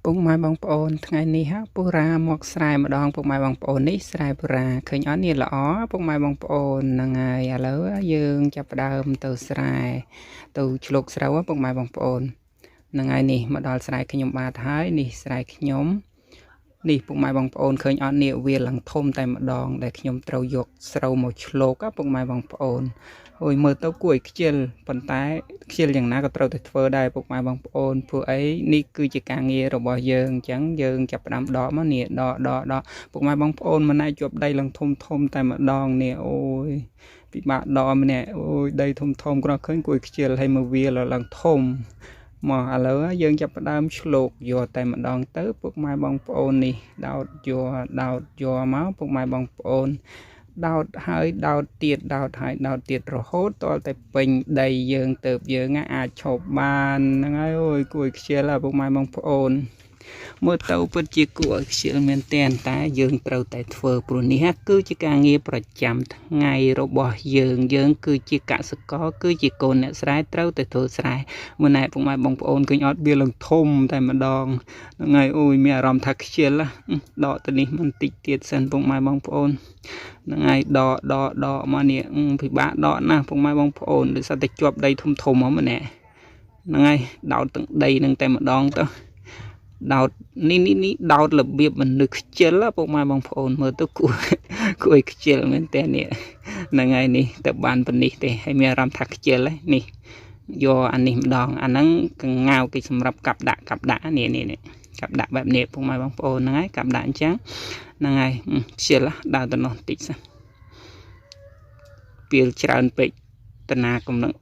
ពុកម៉ែបងប្អូនថ្ងៃនេះហ่าពូរ៉ាមកស្រែម្ដងពុកម៉ែបងប្អូននេះស្រែពូរ៉ាឃើញអត់នេះល្អពុកម៉ែបងប្អូនហ្នឹងហើយឥឡូវយើងចាប់ផ្ដើមទៅស្រែទៅឆ្លុកស្រូវពុកម៉ែបងប្អូនហ្នឹងហើយនេះមកដល់ស្រែខ្ញុំបាទហើយនេះស្រែខ្ញុំនេះពុកម៉ែបងប្អូនឃើញអត់នេះវាឡើងធំតែម្ដងដែលខ្ញុំត្រូវយកស្រូវមកឆ្លុកពុកម៉ែបងប្អូនអូយមើលទៅគួរឲ្យខ្ជិលប៉ុន្តែខ្ជិលយ៉ាងណាក៏ត្រូវតែធ្វើដែរពុកម៉ែបងប្អូនព្រោះអីនេះគឺជាការងាររបស់យើងអញ្ចឹងយើងចាប់ផ្ដើមដកមកនេះដកពុកម៉ែបងប្អូនមិនអាចជាប់ដីឡើងធំតែម្ដងនេះអូយពិបាកដកម្នាក់អូយដីធំគ្រាន់ឃើញគួរឲ្យខ្ជិលហើយមកវាឡើងធំមកឥឡូវយើងចាប់ផ្ដើមឆ្លុកយកតែម្ដងទៅពុកម៉ែបងប្អូននេះដោតយកមកពុកម៉ែបងប្អូនដោតហើយដោតទៀតរហូតតតែពេញដីយើងទៅយើងអាចឈប់បានហ្នឹងហើយអូយគួរឲ្យខ្ជិលពុកម៉ែបងប្អូនមើលទៅពិតជាគួរឲ្យខ្ជិលមែនតែយើងត្រូវតែធ្វើព្រោះនេះគឺជាការងារប្រចាំថ្ងៃរបស់យើងគឺជាកសិករគឺជាកូនអ្នកស្រែត្រូវតែធ្វើស្រែមើលណែពុកម៉ែបងប្អូនឃើញអត់វាឡើងធំតែម្ដងហ្នឹងហើយអូយមានអារម្មណ៍ថាខ្ជិលដកទៅនេះបន្តិចទៀតសិនពុកម៉ែបងប្អូនហ្នឹងហើយដកមកនេះពិបាកដកណាស់ពុកម៉ែបងប្អូនដោយសារតែជាប់ដីធំហ្មងម្នាក់ហ្នឹងហើយដោតទាំងដីនឹងតែម្ដងទៅដោតនេះដោតរបៀបមនុស្សខ្ជិលពុកម៉ែបងប្អូនមើលទៅគួរឲ្យខ្ជិលមែនតើនេះហ្នឹងហើយនេះទៅបានប៉ុណ្នេះទេហើយមានអារម្មណ៍ថាខ្ជិលនេះយកអានេះម្ដងអាហ្នឹងកង្ងាវគេសម្រាប់កាប់ដាក់នេះកាប់ដាក់បែបនេះពុកម៉ែបងប្អូនហ្នឹងហើយកាប់ដាក់អញ្ចឹងហ្នឹងហើយខ្ជិលដើរទៅនោះតិចសិនពេលច្រើនពេកតាណាកំណឹង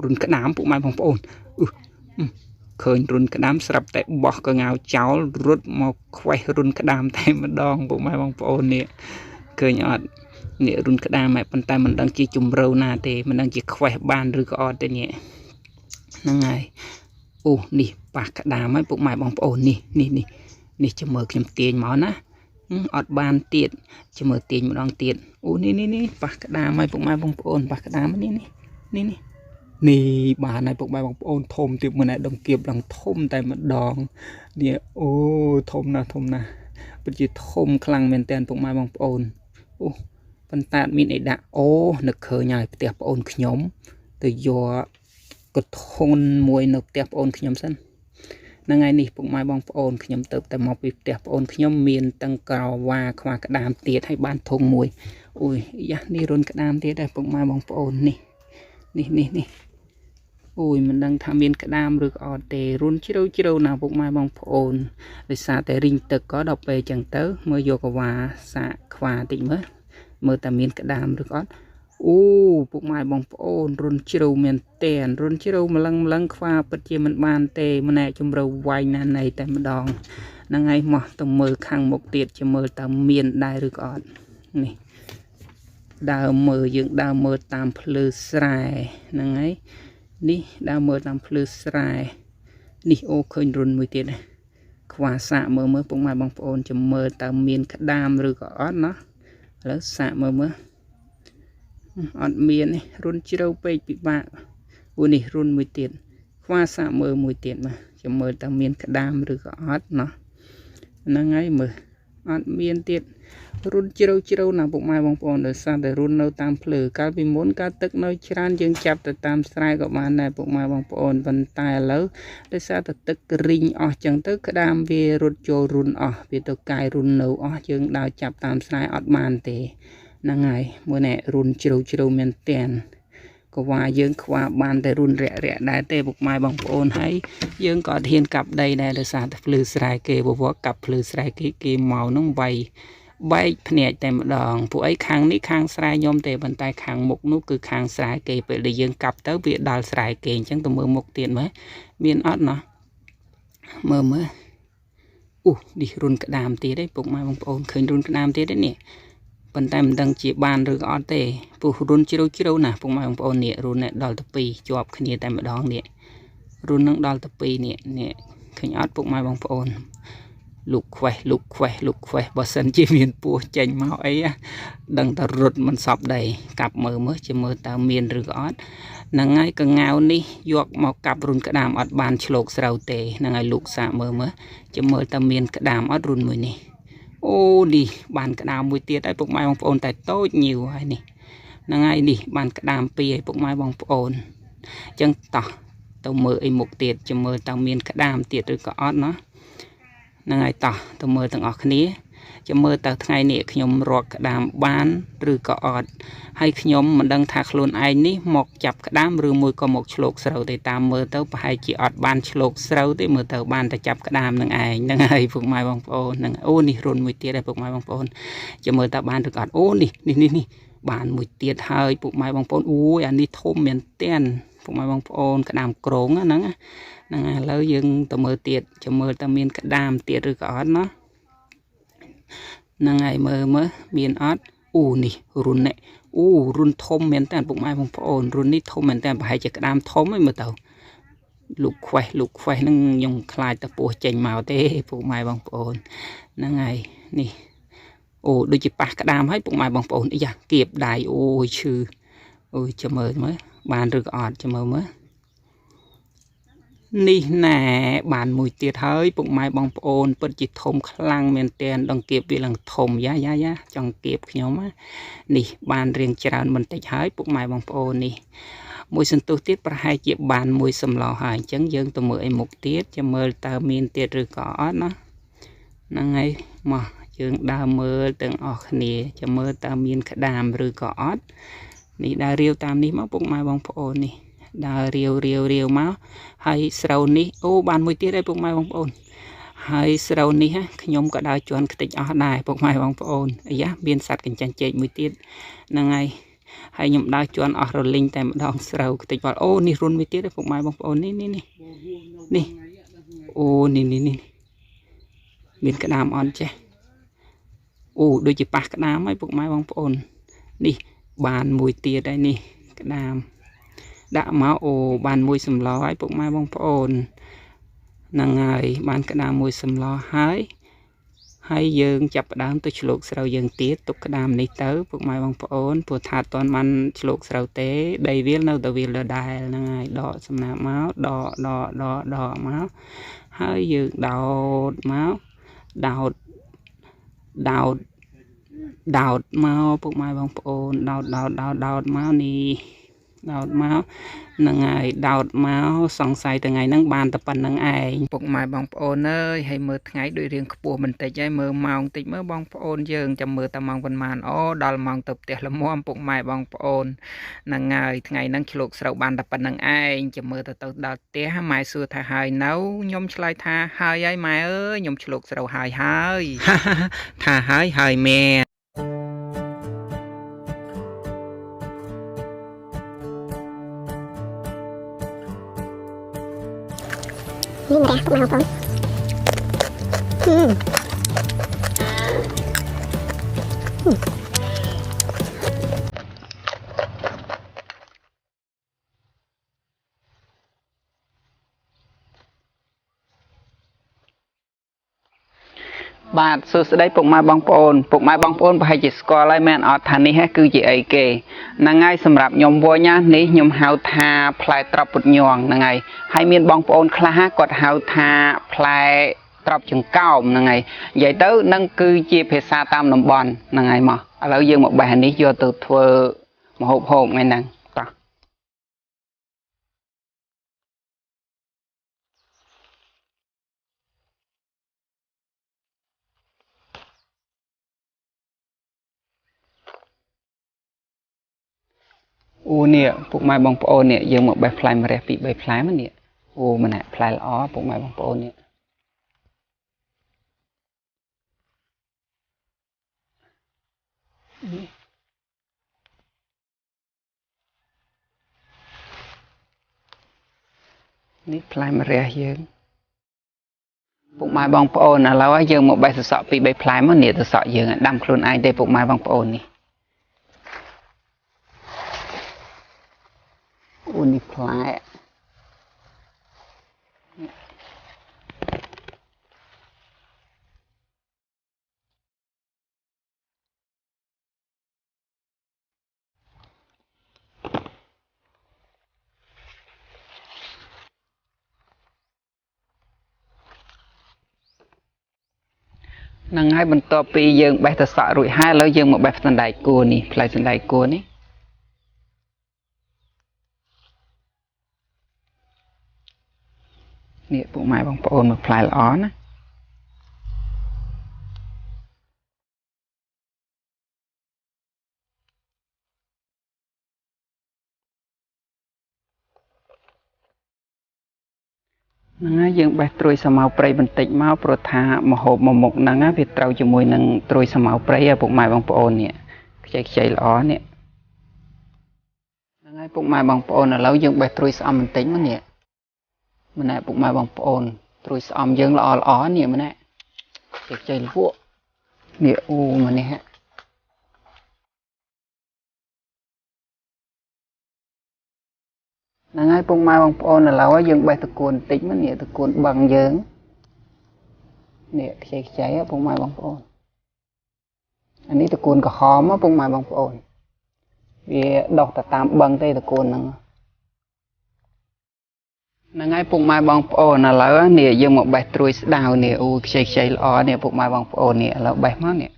រុនក្តាមពុកម៉ែបងប្អូនឃើញរុនក្តាមស្រាប់តែបោះកង្ងាវចោលរត់មកខ្វេះរុនក្តាមតែម្ដងពុកម៉ែបងប្អូននេះឃើញអត់នេះរុនក្តាមប៉ុន្តែមិនដឹងជាជំរឿណាទេមិនដឹងជាខ្វេះបានឬក៏អត់ទេនេះហ្នឹងហើយនេះប៉ះក្តាមហើយពុកម៉ែបងប្អូននេះចាំមើលខ្ញុំទាញមកណាអត់បានទៀតចាំមើលទាញម្ដងទៀតនេះប៉ះក្តាមហើយពុកម៉ែបងប្អូនប៉ះក្តាមនេះបានហើយពុកម៉ែបងប្អូនធំទៀតមើលណែដង្កៀបឡើងធំតែម្ដងនេះធំណាស់ពិតជាធំខ្លាំងមែនតើពុកម៉ែបងប្អូនប៉ុន្តែអត់មានអីដាក់នឹកឃើញហើយផ្ទះប្អូនខ្ញុំទៅយកកធុនមួយនៅផ្ទះប្អូនខ្ញុំសិនហ្នឹងហើយនេះពុកម៉ែបងប្អូនខ្ញុំទៅតែមកពីផ្ទះប្អូនខ្ញុំមានតឹងក្រវ៉ាខ្វះក្តាមទៀតហើយបានធុងមួយនេះរុនក្តាមទៀតដែរពុកម៉ែបងប្អូននេះមិនដឹងថាមានក្តាមឬក៏អត់ទេរុនជ្រៅណាពុកម៉ែបងប្អូនដោយសារតែរីងទឹកក៏ដល់ពេលចឹងទៅមើលយកកវ៉ាសាកខ្វាតិចមើលតែមានក្តាមឬក៏អត់ពុកម៉ែបងប្អូនរុនជ្រៅមែនតែនរុនជ្រៅម្លឹងខ្វាពិតជាមិនបានទេម្នាក់ជំរឿវាយណាស់ណៃតែម្ដងហ្នឹងហើយមកទៅមើលខាងមុខទៀតជាមើលតើមានដែរឬក៏អត់នេះដើរមើលតាមភ្លឺស្រែហ្នឹងហើយនេះដើរមើលតាមភ្លឺស្រែនេះឃើញរុនមួយទៀតខ្វះសាកមើលពុកម៉ែបងប្អូនចាំមើលតើមានក្តាមឬក៏អត់ណាឥឡូវសាកមើលអត់មានទេរុនជ្រៅពេកពិបាកនេះរុនមួយទៀតខ្វះសាកមើលមួយទៀតចាំមើលតើមានក្តាមឬក៏អត់ណាហ្នឹងហើយមើលអត់មានទៀតរុនជ្រៅណាពុកម៉ែបងប្អូនដោយសារតែរុននៅតាមភ្លឺកាលពីមុនកាលទឹកនៅច្រើនយើងចាប់ទៅតាមស្រែក៏បានដែរពុកម៉ែបងប្អូនប៉ុន្តែឥឡូវដោយសារតែទឹករីងអស់ចឹងទៅក្តាមវារត់ចូលរុនអស់វាទៅកាយរុននៅអស់យើងដើរចាប់តាមស្រែអត់បានទេហ្នឹងហើយមើលណែរុនជ្រៅមែនតែនក៏ว่าយើងខ្វះបានតែរុនរាក់ដែរទេពុកម៉ែបងប្អូនហើយយើងក៏អត់ហ៊ានកាប់ដីដែរដោយសារតែភ្លឺស្រែគេវកាប់ភ្លឺស្រែគេមកនឹងវាយបែកភ្នែកតែម្ដងពួកអីខាងនេះខាងស្រែខ្ញុំទេប៉ុន្តែខាងមុខនោះគឺខាងស្រែគេពេលដែលយើងកាប់ទៅវាដល់ស្រែគេអញ្ចឹងទៅមើលមុខទៀតមើលមានអត់ណោះមើលនេះរុនក្តាមទៀតទេពុកម៉ែបងប្អូនឃើញរុនក្តាមទៀតទេនេះប៉ុន្តែមិនដឹងជាបានឬក៏អត់ទេព្រោះរុនជ្រៅណាស់ពុកម៉ែបងប្អូននេះរុនដល់ទៅ2ជាប់គ្នាតែម្ដងនេះរុននឹងដល់ទៅ2នេះឃើញអត់ពុកម៉ែបងប្អូនលូកខ្វេះបើសិនជាមានពស់ចេញមកអីដឹងតែរត់មិនសពដីកាប់មើលជាមើលតើមានឬក៏អត់ nang ngay cái ngao ní giọt màu cặp run cái đàm ọt bàn chlok srau tê nang ngay lục xạ mơ cho mơ ta miên cái đàm ọt run mùi nè ô đi bàn cái đàm mùi tiết ai bụng mai bong ôn tại tốt nhiều hay nè nang ngay đi bàn cái đàm pi ai bụng mai bong ôn chân tỏ tao mơ ai một tiết cho mơ tao miên cái đàm tiết rồi có ọt nó nang ngay tỏ tao mơ tao ọt khné cho mơ tao ngày nè nhom rọt cái đàm bán rồi có ọt hay nhom mình đang thạc luôn ai ní một chập cái đám rồi mùi có một chlok sầu thì ta mơ tao hay chỉ ọt ban chlok sầu thì mơ tao ban ta chập cái đám nâng ai phục mai bong ôn nâng ô nì run mùi tiết đây phục mai bong ôn cho mơ tao ban được ọt ô nì ban mùi tiết hơi phục mai bong ôn ui anh đi thôm miền tên phục mai bong ôn cái đám krong á nâng ai lâu dưng tao mơ tiết cho mơ tao miên cái đám tiết rồi có ọt nó nâng ai mơ miên ọt nì run nè run thôm miền tây bụng mai bong ôn run ní thôm miền tây phải chỉ cái đám thôm ấy mà tàu lục khoe nâng dùng khai tập bùa chành màu tê bụng mai bong ôn nâng ngày nì đôi chỉ bạc cái đám hết bụng mai bong ôn ý kịp đài chư cho mơ mới bàn được ọt cho mơ mới ní nè bàn mùi tiệt hơi bụng mai bong ôn bật chỉ thôm khăng miền tây đong kịp vì lần thôm giá trong kịp nhóm á nì bàn riêng tràn mình tách hơi bụng mai bong ôn nì mùi sân tu tiết para hai chiếc bàn mùi sầm lò hải chấn dân từ mười một tiết cho mơ ta miên tiết rồi có nó năng ngay mà dương đa mơ từng ọt nè cho mơ ta miên cả đàm rồi có nì đa riêu tam ní máu bụng mai bong ôn nì đa riêu máu hay sầu ní bàn mùi tiết đây bụng mai bong ôn hay sầu ní ha nhóm cả đa chuẩn cái tịch ọt này bụng mai bong ôn giá biên sạt cảnh chăn chạy mùi tiết năng ngay hay nhậm đa chọn ở rồi linh tại một đòn sầu tịch vào nì run mới tiết đấy phục mai bong ôn nì miền cái đám on che đôi chỉ bạc cái đám ấy phục mai bong ôn nì bàn mùi tiết đây nì cái đám đã máu bàn mùi sầm ló ấy phục mai bong ôn nàng ngày bàn cái đám mùi sầm ló hái hay dương chập đám tôi chụp sầu dương tiết tục cái đám này tới buộc mai bong ôn buộc thạt toàn man chụp sầu tế đầy viết đâu tờ viết là đài là ngày đỏ xâm nạp máu đỏ máu hay dương đào máu buộc mai bong ôn đào máu nì đào máu nâng ngày đào máu song say từ ngày nâng bàn tập nâng ai bụng mai bong ôn ơi hay mơ ngày đôi riêng của mình tại trái mơ mong tịch mơ bong ôn dương chầm mơ ta mong văn màn đào mong tập tiệt là muôn bụng mai bong ôn nâng ngày nâng chụp sầu bàn tập nâng ai chầm mơ ta tao đào tía mai xưa thà hai nấu nhom chlai tha hai ai mai ơi nhom chụp sầu hai thà hai mẹ Ini merah, mau pun.បាទសួស្តីពុកម៉ែបងប្អូនប្រហែលជាស្គាល់ហើយមែនអត់ថានេះគឺជាអីគេហ្នឹងហើយសម្រាប់ខ្ញុំវិញណានេះខ្ញុំហៅថាផ្លែត្រប់ពុតញងហ្នឹងហើយមានបងប្អូនខ្លះគាត់ហៅថាផ្លែត្រប់ចង្កោមហ្នឹងហើយនិយាយទៅនឹងគឺជាភាសាតាមតំបន់ហ្នឹងហើយមកឥឡូវយើងមកបេះនេះយកទៅធ្វើម្ហូបហូបថ្ងៃហ្នឹងតោះនេះពុកម៉ែបងប្អូននេះយើងមកបេះផ្លែម្រះពី3ផ្លែមកនេះម្នាក់ផ្លែល្អពុកម៉ែបងប្អូននេះនេះផ្លែម្រះយើងពុកម៉ែបងប្អូនឥឡូវយើងមកបេះសសក់ពី3ផ្លែមកនេះសសក់យើងដាំខ្លួនឯងទេពុកម៉ែបងប្អូននេះនេះផ្លែ នឹងហើយបន្ទាប់ពីយើងបេះទៅសក់រួចហើយឥឡូវយើងមកបេះសណ្ដែកគួរនេះផ្លែសណ្ដែកគួរនេះនេះពុកម៉ែបងប្អូនមើលផ្លែល្អណាហ្នឹងហើយយើងបេះត្រួយស្រមៅព្រៃបន្តិចមកព្រោះថាមហូបមួយមុខហ្នឹងវាត្រូវជាមួយនឹងត្រួយស្រមៅព្រៃឲ្យពុកម៉ែបងប្អូននេះខ្ចីល្អនេះហ្នឹងហើយពុកម៉ែបងប្អូនឥឡូវយើងបេះត្រួយស្អំបន្តិចមកនេះម្នាក់ពុកម៉ែបងប្អូនត្រួយស្អំយើងល្អនេះម្នាក់ខ្ចីលក់នេះអូម្នេះហ្នឹងហើយពុកម៉ែបងប្អូនឥឡូវយើងបេះតកួនបន្តិចមកនេះតកួនបឹងយើងនេះខ្ចីពុកម៉ែបងប្អូនអានេះតកួនក្រហមពុកម៉ែបងប្អូនវាដុះទៅតាមបឹងទេតកួនហ្នឹងហ្នឹងហើយពុកម៉ែបងប្អូនឥឡូវនេះយើងមកបេះត្រួយស្ដៅនេះអូខ្ចីល្អនេះពុកម៉ែបងប្អូននេះឥឡូវបេះមកនេះ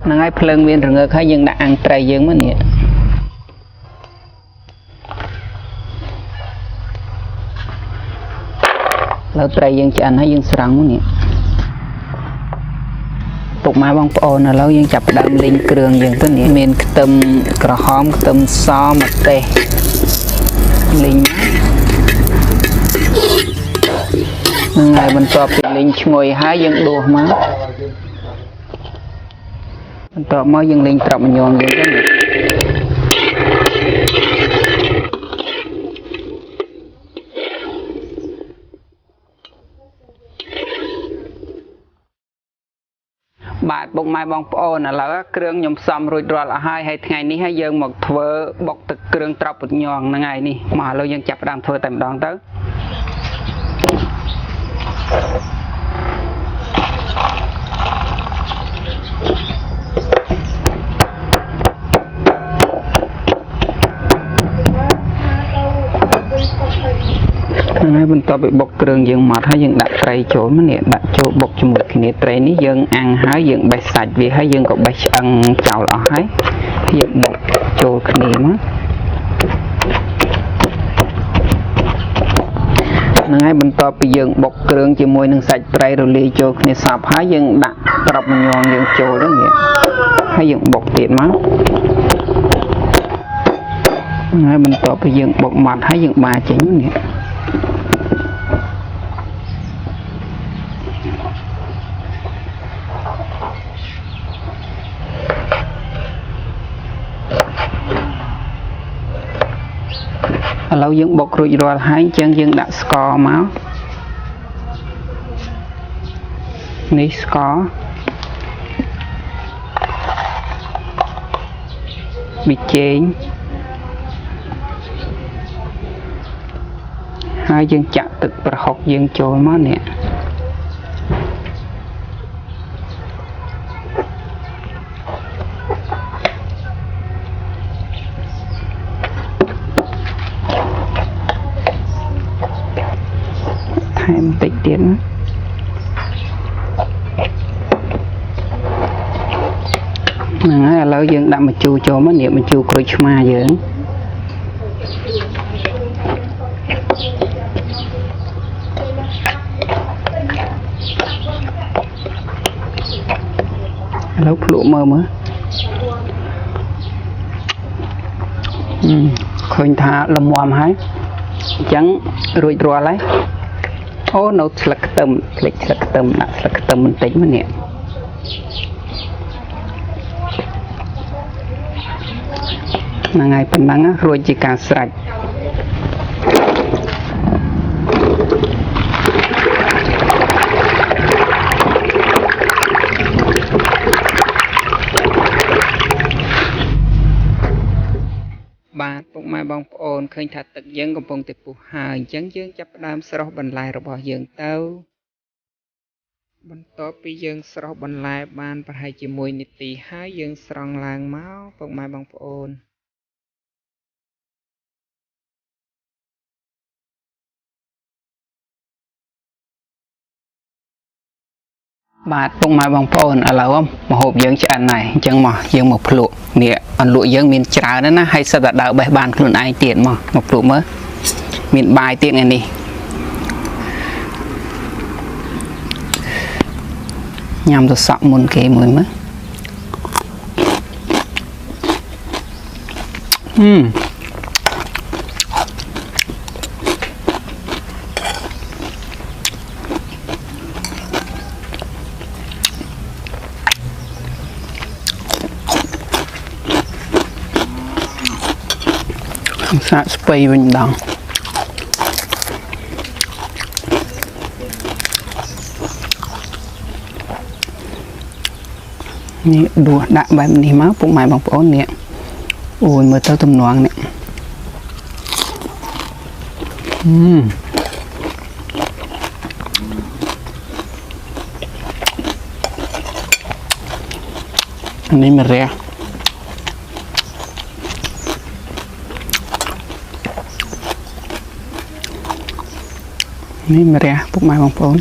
ហ្នឹងហើយភ្លើងមានរងើកហើយយើងដាក់អាំងត្រីយើងមកនេះលើត្រីយើងឆ្អិនហើយយើងស្រង់មកនេះពុកម៉ែបងប្អូនឥឡូវយើងចាប់ផ្ដើមលីងគ្រឿងយើងទៅនេះមានខ្ទឹមក្រហមខ្ទឹមសម្ទេសលីងហ្នឹងហើយបន្ទាប់ពីលីងឈ្ងុយហើយយើងដួសមកបន្ទាប់មកយើងលេងត្រប់មញងយើងទៅបាទពុកម៉ែបងប្អូនឥឡូវគ្រឿងខ្ញុំផ្សំរួចរាល់អស់ហើយថ្ងៃនេះហើយយើងមកធ្វើបុកទឹកគ្រឿងត្រប់មញងហ្នឹងហើយនេះមកឥឡូវយើងចាប់ផ្ដើមធ្វើតែម្ដងទៅហើយបន្ទាប់ពីបុកគ្រឿងយើងមកហើយយើងដាក់ត្រីចូលមកនេះដាក់ចូលបុកជាមួយគ្នាត្រីនេះយើងអាំងហើយយើងបេះសាច់វាហើយយើងក៏បេះឆ្អឹងចោលអស់ហើយយើងបុកចូលគ្នាមកហ្នឹងហើយបន្ទាប់ពីយើងបុកគ្រឿងជាមួយនឹងសាច់ត្រីរលាយចូលគ្នាសព្វហើយយើងដាក់ត្រប់មញងយើងចូលទៅនេះហើយយើងបុកទៀតមកហ្នឹងហើយបន្ទាប់ពីយើងបុកម៉ត់ហើយយើងបាចេញនេះឥឡូវយើងបុករួចរាល់ហើយអញ្ចឹងយើងដាក់ស្ករមកនេះស្ករប៊ីចេងហើយយើងចាក់ទឹកប្រហុកយើងចូលមកនេះថែមបន្តិចទៀតណាហ្នឹងហើយឥឡូវយើងដាក់ម្ជូរចូលមកនេះម្ជូរក្រូចឆ្មាយើងឥឡូវភ្លក់មើលឃើញថាល្មមហើយអញ្ចឹងរួចរាល់ហើយអូនៅស្លឹកខ្ទឹមភ្លេចស្លឹកខ្ទឹមដាក់ស្លឹកខ្ទឹមបន្តិចមកនេះហ្នឹងហើយប៉ុណ្ណឹងរួចជាការស្រេចបាទពុកម៉ែបងប្អូនឃើញថាទឹកយើងកំពុងតែពុះហើយអញ្ចឹងយើងចាប់ផ្ដើមស្រុះបន្លែរបស់យើងទៅ បន្ទាប់ពីយើងស្រស់បន្លែបានប្រហែលជា1នាទីហើយយើងស្រង់ឡើងមកពុកម៉ែបងប្អូនបាទពុកម៉ែបងប្អូនឥឡូវម្ហូបយើងឆ្អិនហើយអញ្ចឹងមកយើងមកភ្លក់នេះអន្លក់យើងមានច្រើនណាស់ហើយសិតតែដើរបេះបានខ្លួនឯងទៀតមកភ្លក់មើលមានបាយទៀតថ្ងៃនេះញ៉ាំទៅសក់មុនគេមួយមើលសាកស្ពៃវិញម្ដងនេះដួសដាក់បែបនេះមកពុកម៉ែបងប្អូននេះអូយមើលទៅទំនងនេះอันนี้มันเรียนี่มาเรียพวกไม้บางปอน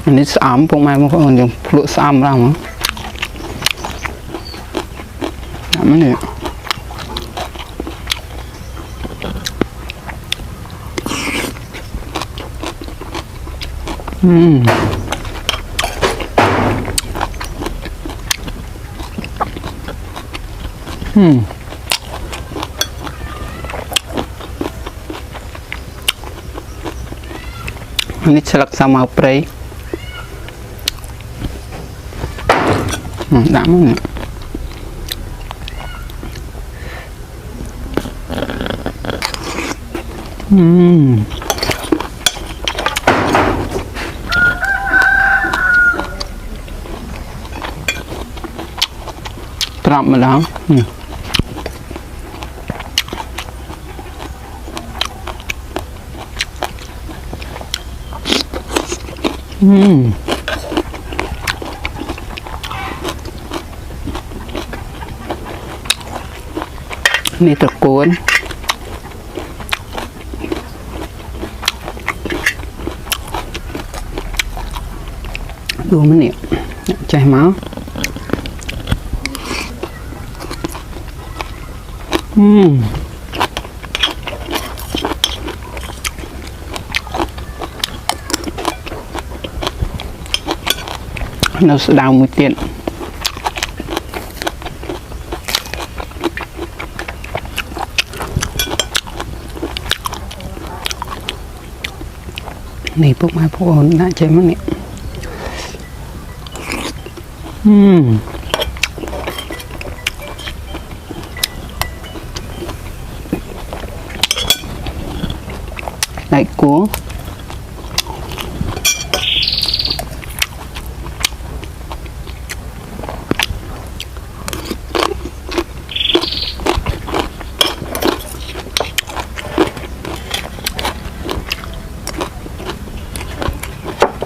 อันนี้สามพวกไม้บางคนยังพลุสามแล้วมั้งมันเนี่ยอันนี้ฉลักสามเอาไปđã mất nè trộm mà đóนี่ตะโกนดูมันเนี่ยใจม้าnó sẽ đào một tiềnนี่พวกไม้พวกอ่อนน่าใจมั้งเนี่ยlại cua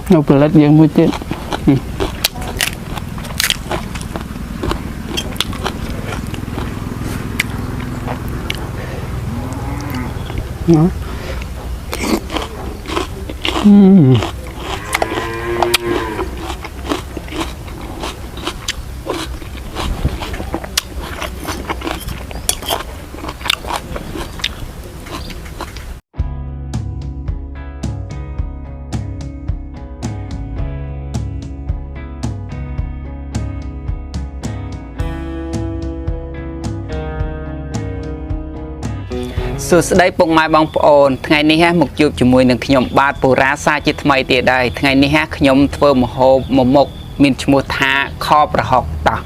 nó pelat yang muncul nóសួស្តីពុកម៉ែបងប្អូនថ្ងៃនេះមកជួបជាមួយនឹងខ្ញុំបាទពូរ៉ាសាជាថ្មីទៀតដែរថ្ងៃនេះខ្ញុំធ្វើម្ហូបមួយមុខមានឈ្មោះថាខប្រហុកតោះ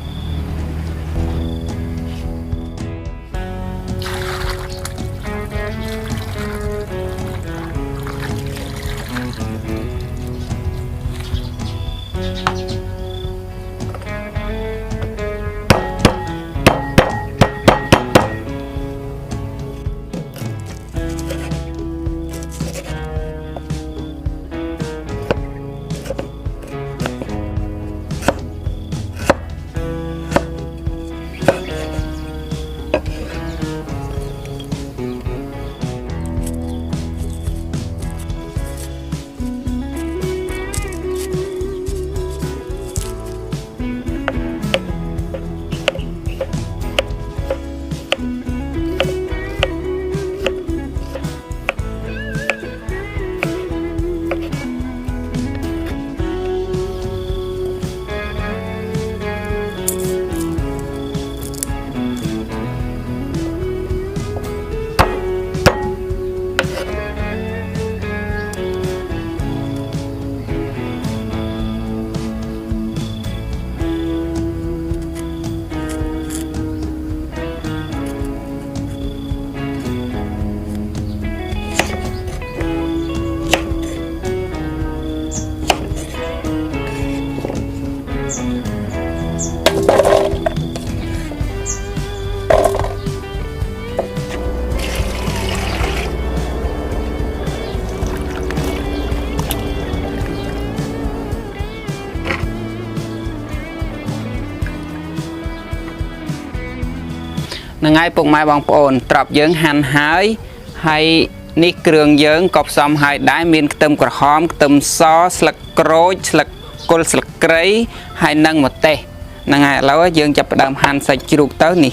ngay bụng mai bong ổn trọc dưỡng hành hái hay ní cường dưỡng cọp xóm hai đáy miên tâm quả hóm tâm xó sạc kroj sạc côn sạc krây hay nâng một tê ngay lâu dưỡng chập đàm hành sạch chụp tới nè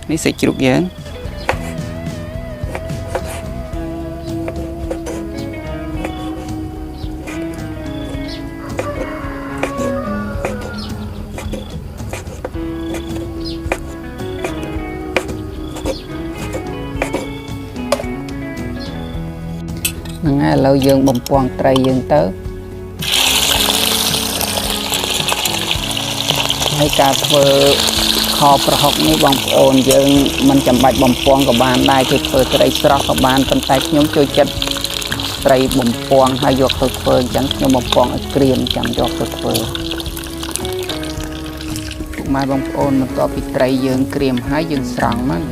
ní sạch chụp dưỡng ngay lâu dương bầm quang tray dương tớ hay cả phơ khoប្រហុកនេះបងប្អូនយើងមិនចាំបាច់បំពងក៏បានដែរគេធ្វើត្រីស្រស់ក៏បានប៉ុន្តែខ្ញុំចូលចិត្តត្រីបំពងហើយយកទៅធ្វើអញ្ចឹងខ្ញុំបំពងឲ្យក្រៀមចាំយកទៅធ្វើម៉ែបងប្អូនបន្ទាប់ពីត្រីយើងក្រៀមហើយយើងស្រង់មក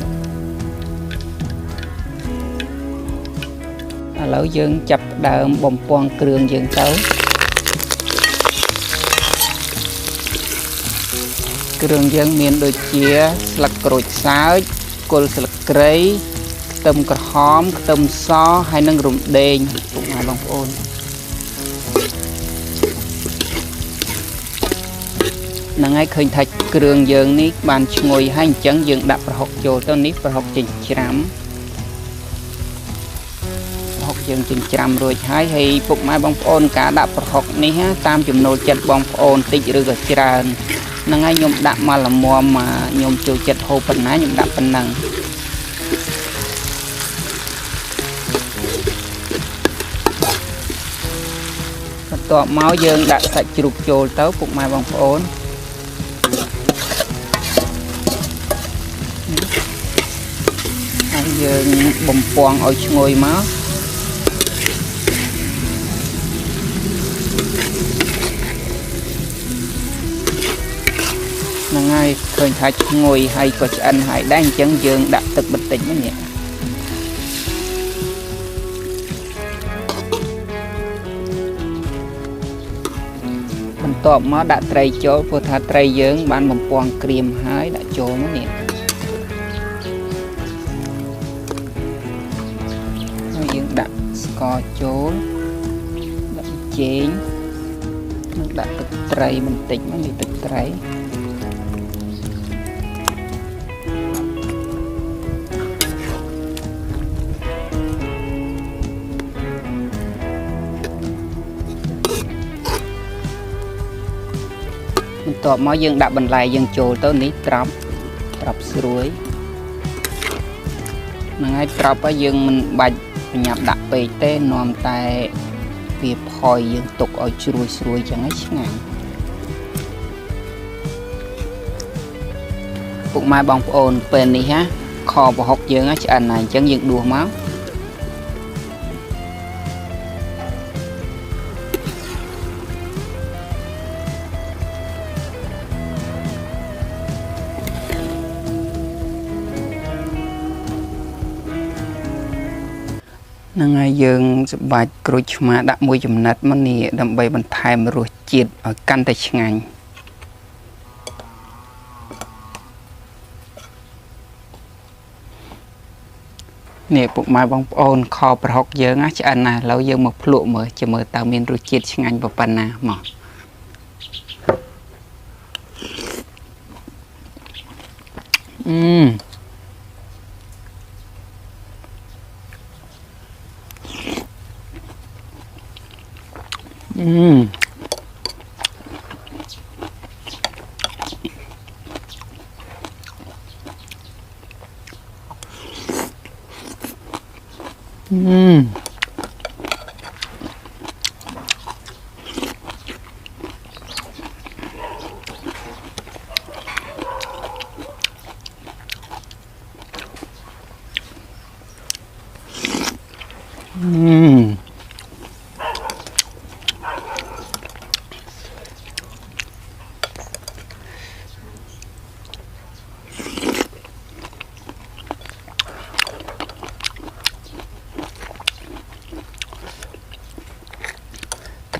ឥឡូវយើងចាប់ដើមបំពងគ្រឿងយើងទៅគ្រឿងយើងមានដូចជាស្លឹកក្រូចសើចគល់ស្លឹកគ្រៃខ្ទឹមក្រហមខ្ទឹមសហើយនិងរំដេងពុកម៉ែបងប្អូនហ្នឹងហើយឃើញថាគ្រឿងយើងនេះបានឈ្ងុយហើយអញ្ចឹងយើងដាក់ប្រហុកចូលទៅនេះប្រហុកចិញ្ច្រាំយើងចិញ្ច្រាំរួចហើយពុកម៉ែបងប្អូនការដាក់ប្រហុកនេះតាមចំណូលចិត្តបងប្អូនតិចឬក៏ច្រើនហ្នឹងហើយខ្ញុំដាក់មកល្មមមកខ្ញុំចូលចិត្តហូបប៉ុណ្ណាខ្ញុំដាក់ប៉ុណ្ណឹងបន្ទាប់មកយើងដាក់សាច់ជ្រូកចូលទៅពុកម៉ែបងប្អូនហើយយើងបំពងឲ្យឈ្ងុយមកហ្នឹងហើយឃើញថាឈ្ងុយហើយក៏ឆ្អិនហើយដែរអញ្ចឹងយើងដាក់ទឹកបន្តិចមកនេះបន្ទាប់មកដាក់ត្រីចូលព្រោះថាត្រីយើងបានបំពងក្រៀមហើយដាក់ចូលមកនេះហើយយើងដាក់ស្ករចូលដាក់ចេងនិងដាក់ទឹកត្រីបន្តិចមកនេះទឹកត្រីបន្ទាប់មកយើងដាក់បន្លែយើងចូលទៅនេះត្រាប់ស្រួយហ្នឹងហើយត្រាប់ហើយយើងមិនបាច់បញ្ញាប់ដាក់ពេកទេនាំតែវាផុយយើងទុកឲ្យជ្រួយស្រួយចឹងហើយឆ្ងាញ់ពុកម៉ែបងប្អូនពេលនេះខប្រហុកយើងឆ្អិនហើយអញ្ចឹងយើងដួសមកហ្នឹងហើយយើងសម្បាច់ក្រូចឆ្មាដាក់មួយចំណិតមកនេះដើម្បីបន្ថែមរសជាតិឲ្យកាន់តែឆ្ងាញ់នេះពុកម៉ែបងប្អូនខប្រហុកយើងឆ្អិនណាស់ឥឡូវយើងមកភ្លក់មើលជាមើលតើមានរសជាតិឆ្ងាញ់ប៉ុណ្ណាមក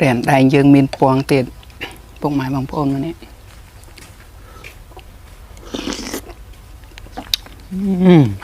แผ่นได้យើងមានពងទៀតពុកម៉ែបងប្អូនមកនេះ Mm.